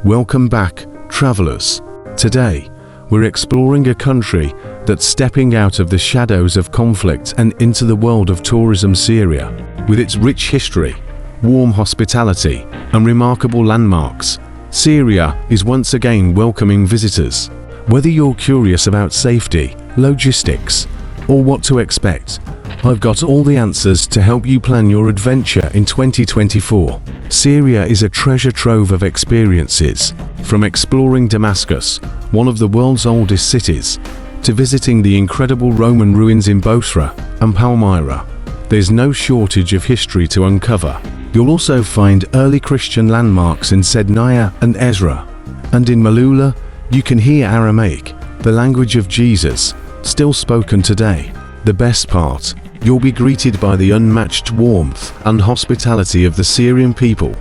Welcome back, travelers. Today, we're exploring a country that's stepping out of the shadows of conflict and into the world of tourism. Syria, with its rich history, warm hospitality, and remarkable landmarks, Syria is once again welcoming visitors. Whether you're curious about safety, logistics, or what to expect, I've got all the answers to help you plan your adventure in 2024. Syria is a treasure trove of experiences, from exploring Damascus, one of the world's oldest cities, to visiting the incredible Roman ruins in Bosra and Palmyra. There's no shortage of history to uncover. You'll also find early Christian landmarks in Sednaya and Ezra. And in Malula, you can hear Aramaic, the language of Jesus, still spoken today. The best part, you'll be greeted by the unmatched warmth and hospitality of the Syrian people.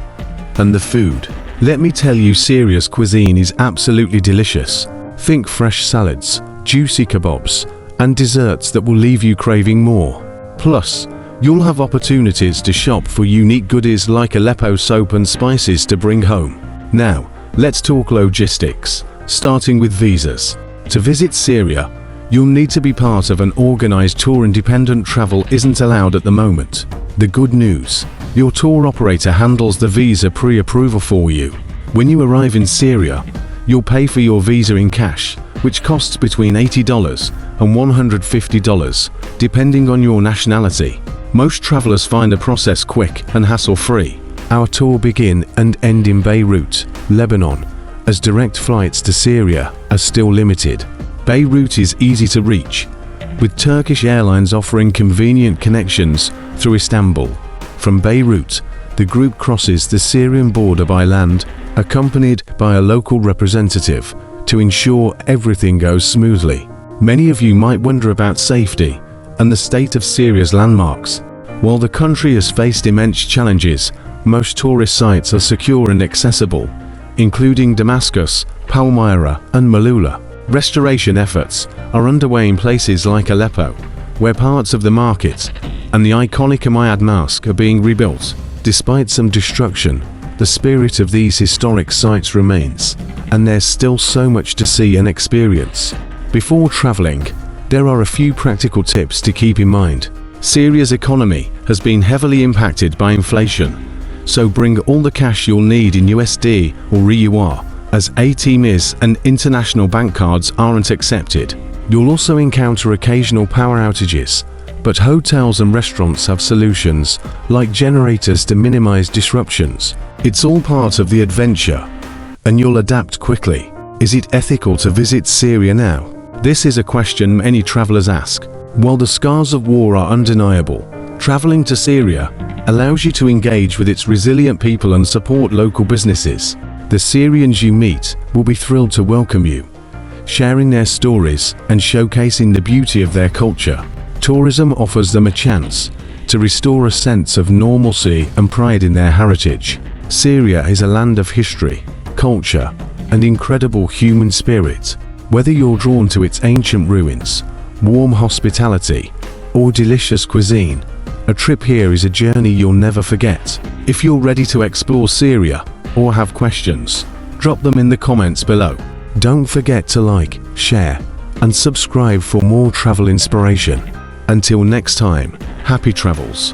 And the food. Let me tell you, Syria's cuisine is absolutely delicious. Think fresh salads, juicy kebabs, and desserts that will leave you craving more. Plus, you'll have opportunities to shop for unique goodies like Aleppo soap and spices to bring home. Now, let's talk logistics, starting with visas. To visit Syria, you'll need to be part of an organized tour. Independent travel isn't allowed at the moment. The good news, your tour operator handles the visa pre-approval for you. When you arrive in Syria, you'll pay for your visa in cash, which costs between $80 and $150, depending on your nationality. Most travelers find the process quick and hassle-free. Our tour begin and end in Beirut, Lebanon, as direct flights to Syria are still limited. Beirut is easy to reach, with Turkish Airlines offering convenient connections through Istanbul. From Beirut, the group crosses the Syrian border by land, accompanied by a local representative, to ensure everything goes smoothly. Many of you might wonder about safety and the state of Syria's landmarks. While the country has faced immense challenges, most tourist sites are secure and accessible, including Damascus, Palmyra, and Malula. Restoration efforts are underway in places like Aleppo, where parts of the market and the iconic Umayyad Mosque are being rebuilt. Despite some destruction, the spirit of these historic sites remains, and there's still so much to see and experience. Before traveling, there are a few practical tips to keep in mind. Syria's economy has been heavily impacted by inflation, so bring all the cash you'll need in USD or RUR, as ATMs and international bank cards aren't accepted. You'll also encounter occasional power outages, but hotels and restaurants have solutions, like generators to minimize disruptions. It's all part of the adventure, and you'll adapt quickly. Is it ethical to visit Syria now? This is a question many travelers ask. While the scars of war are undeniable, traveling to Syria allows you to engage with its resilient people and support local businesses. The Syrians you meet will be thrilled to welcome you, sharing their stories and showcasing the beauty of their culture. Tourism offers them a chance to restore a sense of normalcy and pride in their heritage. Syria is a land of history, culture, and incredible human spirit. Whether you're drawn to its ancient ruins, warm hospitality, or delicious cuisine, a trip here is a journey you'll never forget. If you're ready to explore Syria or have questions, drop them in the comments below. Don't forget to like, share, and subscribe for more travel inspiration. Until next time, happy travels.